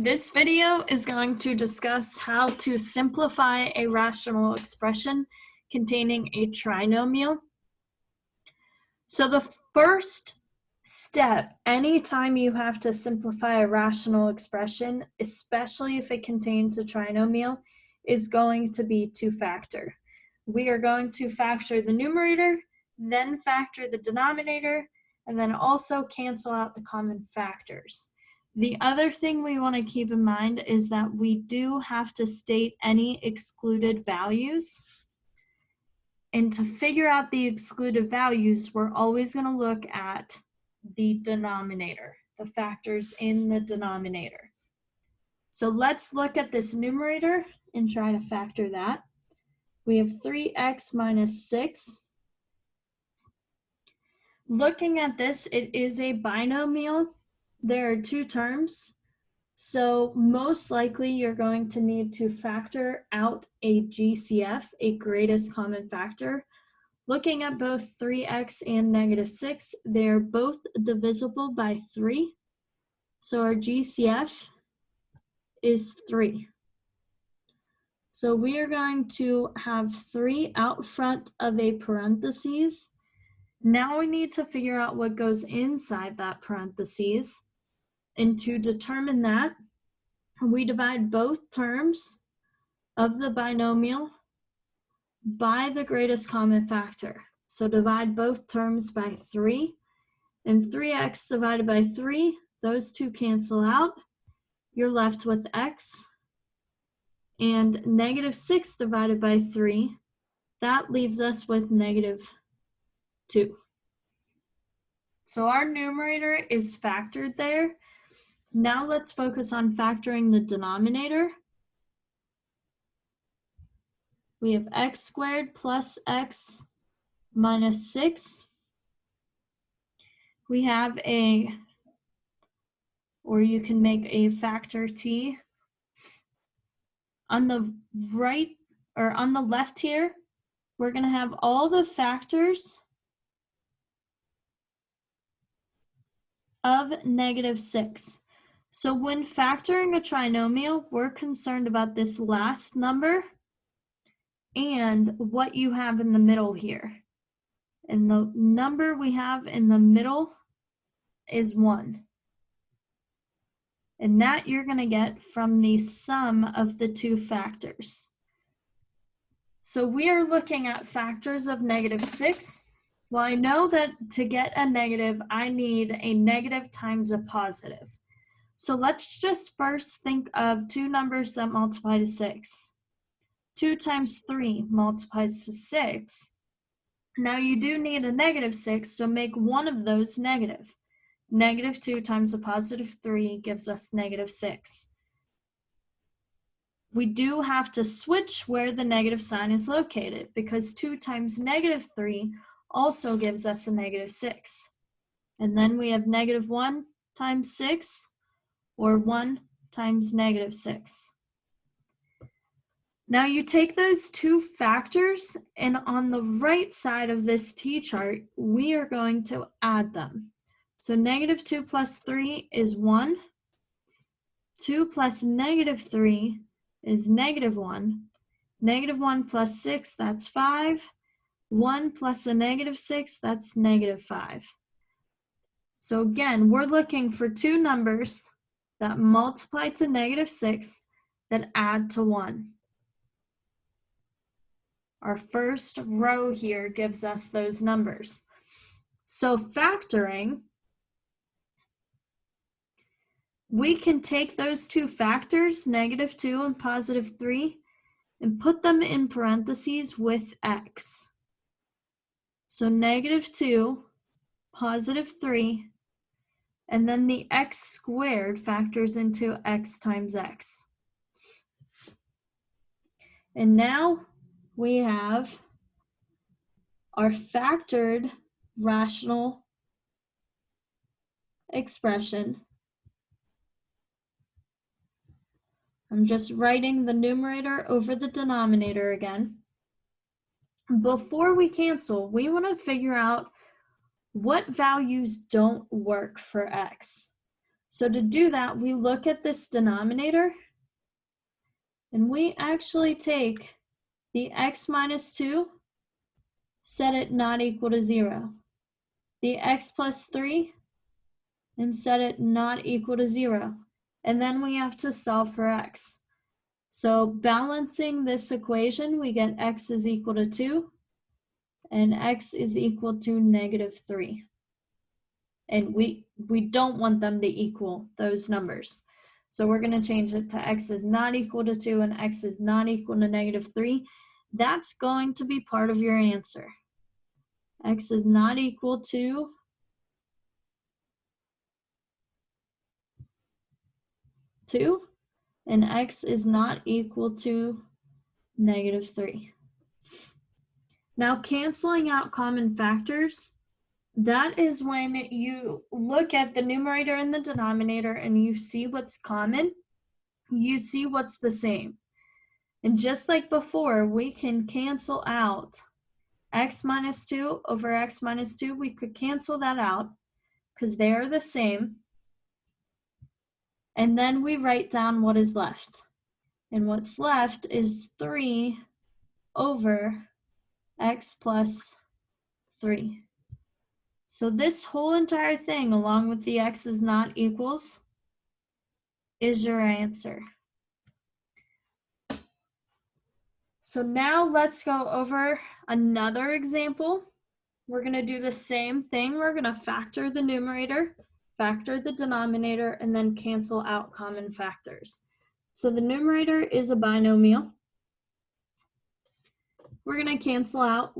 This video is going to discuss how to simplify a rational expression containing a trinomial. So the first step, anytime you have to simplify a rational expression, especially if it contains a trinomial, is going to be to factor. We are going to factor the numerator, then factor the denominator, and then also cancel out the common factors. The other thing we want to keep in mind is that we do have to state any excluded values. And to figure out the excluded values, we're always going to look at the denominator, the factors in the denominator. So let's look at this numerator and try to factor that. We have 3x minus 6. Looking at this, it is a binomial. There are two terms, so most likely you're going to need to factor out a GCF, a greatest common factor. Looking at both 3x and -6, they're both divisible by 3, so our GCF is 3. So we are going to have 3 out front of a parentheses. Now we need to figure out what goes inside that parentheses. And to determine that, we divide both terms of the binomial by the greatest common factor. So divide both terms by 3, and 3x divided by 3, those two cancel out. You're left with x, and -6 divided by 3, that leaves us with -2. So our numerator is factored there. Now let's focus on factoring the denominator. We have x squared plus x minus 6. We have or you can make a factor t. On the right, or on the left here, we're going to have all the factors of -6. So when factoring a trinomial, we're concerned about this last number and what you have in the middle here. And the number we have in the middle is 1. And that you're going to get from the sum of the two factors. So we are looking at factors of -6. Well, I know that to get a negative, I need a negative times a positive. So let's just first think of two numbers that multiply to 6. 2 times 3 multiplies to 6. Now you do need a -6, so make one of those negative. -2 times a +3 gives us -6. We do have to switch where the negative sign is located because 2 times -3 also gives us a -6. And then we have -1 times 6, or 1 times -6. Now you take those two factors, and on the right side of this t-chart, we are going to add them. So -2 plus 3 is 1. 2 plus -3 is -1. -1 plus 6, that's 5. 1 plus a -6, that's -5. So again, we're looking for two numbers that multiply to -6 that add to 1. Our first row here gives us those numbers. So factoring, we can take those two factors, -2 and +3, and put them in parentheses with x. So -2, +3, and then the x squared factors into x times x. And now we have our factored rational expression. I'm just writing the numerator over the denominator again. Before we cancel, we want to figure out what values don't work for x. So to do that, we look at this denominator and we actually take the x minus 2, set it not equal to 0. The x plus 3, and set it not equal to 0. And then we have to solve for x. So balancing this equation, we get x is equal to 2 and x is equal to -3. And we don't want them to equal those numbers. So we're going to change it to x is not equal to 2 and x is not equal to -3. That's going to be part of your answer. X is not equal to 2 and x is not equal to -3. Now canceling out common factors, that is when you look at the numerator and the denominator and you see what's common, you see what's the same. And just like before, we can cancel out x minus 2 over x minus 2. We could cancel that out because they are the same. And then we write down what is left. And what's left is 3 over x plus 3. So this whole entire thing, along with the x is not equals, is your answer. So now let's go over another example. We're going to do the same thing. We're going to factor the numerator, factor the denominator, and then cancel out common factors. So the numerator is a binomial. We're going to cancel out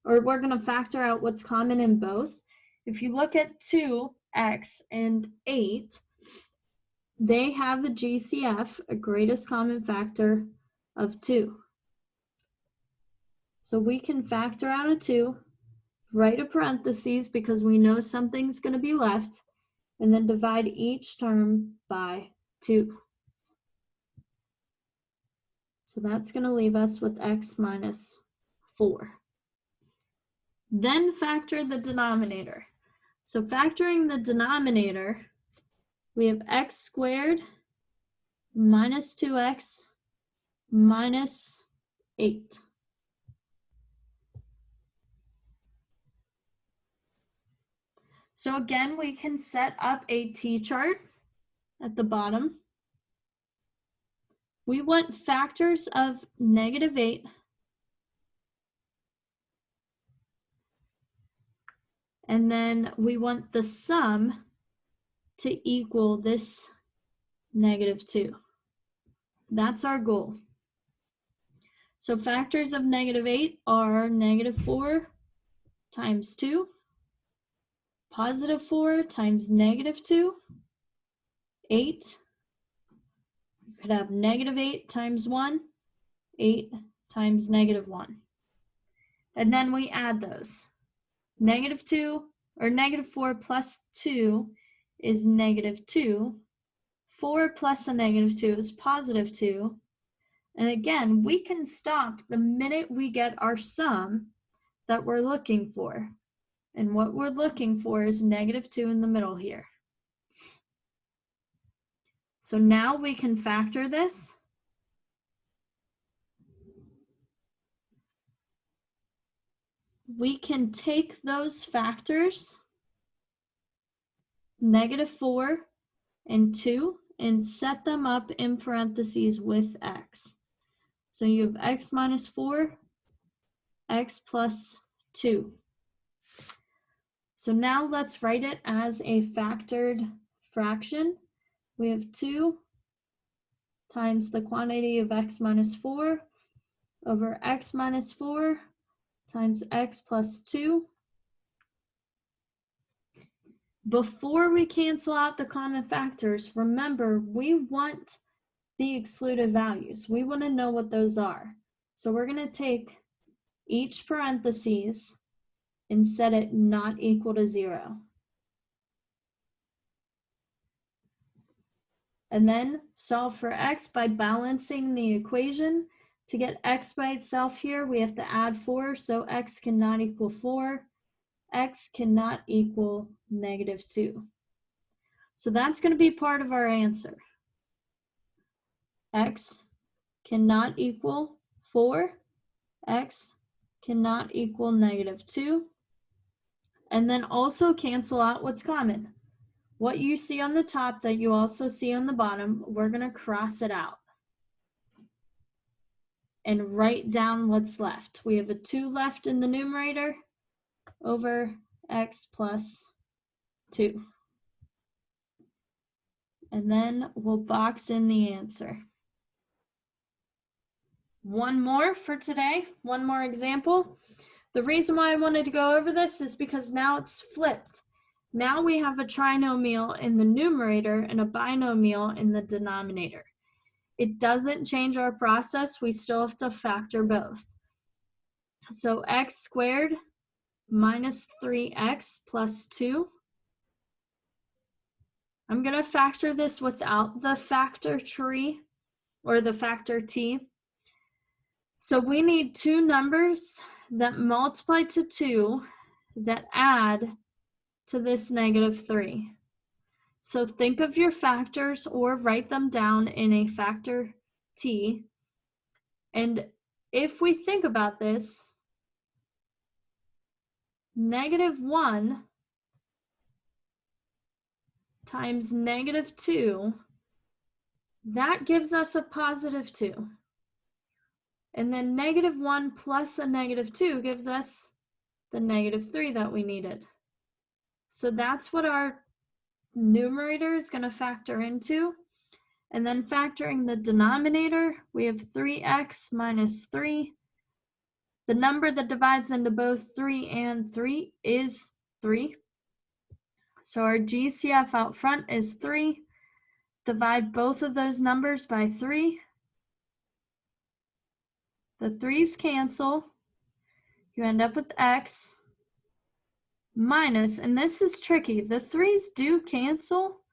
we're going to factor out what's common in both. If you look at 2x and 8, they have a GCF, a greatest common factor, of 2. So we can factor out a 2, write a parentheses because we know something's going to be left, and then divide each term by 2. So that's going to leave us with x minus 4. Then factor the denominator. So factoring the denominator, we have x squared minus 2x minus 8. So again, we can set up a t-chart at the bottom. We want factors of -8 and then we want the sum to equal this -2. That's our goal. So factors of -8 are -4 times 2, +4 times -2, 8. You could have -8 times 1, 8 times -1. And then we add those. -2 or -4 plus 2 is -2. 4 plus a -2 is +2. And again, we can stop the minute we get our sum that we're looking for. And what we're looking for is -2 in the middle here. So now we can factor this. We can take those factors, -4 and 2, and set them up in parentheses with x. So you have x minus 4, x plus 2. So now let's write it as a factored fraction. We have 2 times the quantity of x minus 4 over x minus 4 times x plus 2. Before we cancel out the common factors, remember, we want the excluded values. We want to know what those are. So we're going to take each parentheses and set it not equal to 0. And then solve for x by balancing the equation. To get x by itself here, we have to add 4, so x cannot equal 4. X cannot equal -2. So that's going to be part of our answer. X cannot equal 4. X cannot equal -2. And then also cancel out what's common. What you see on the top that you also see on the bottom, we're going to cross it out and write down what's left. We have a 2 left in the numerator over x plus 2. And then we'll box in the answer. One more for today, one more example. The reason why I wanted to go over this is because now it's flipped. Now we have a trinomial in the numerator and a binomial in the denominator. It doesn't change our process. We still have to factor both. So x squared minus 3x plus 2. I'm going to factor this without the factor tree or the factor t. So we need two numbers that multiply to 2 that add to this -3. So think of your factors or write them down in a factor t. And if we think about this, -1 times -2, that gives us a +2. And then -1 plus a -2 gives us the -3 that we needed. So that's what our numerator is going to factor into. And then factoring the denominator, we have 3x minus 3. The number that divides into both 3 and 3 is 3. So our GCF out front is 3. Divide both of those numbers by 3. The 3's cancel. You end up with x minus, and this is tricky, the 3's do cancel,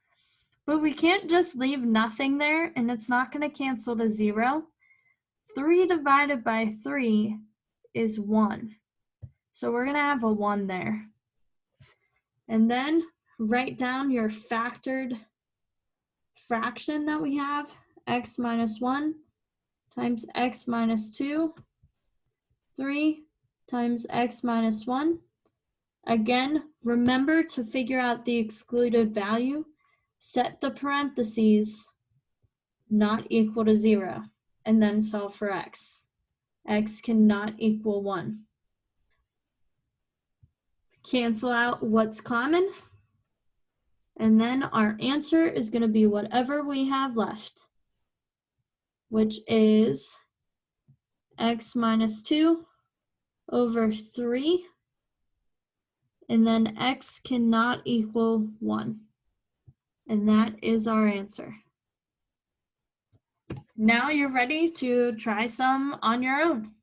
but we can't just leave nothing there and it's not going to cancel to 0. 3 divided by 3 is 1. So we're going to have a 1 there. And then write down your factored fraction that we have, x minus 1 times x minus 2, 3 times x minus 1. Again, remember to figure out the excluded value. Set the parentheses not equal to 0, and then solve for x. X cannot equal 1. Cancel out what's common, and then our answer is going to be whatever we have left, which is x minus 2 over 3, and then x cannot equal 1. And that is our answer. Now you're ready to try some on your own.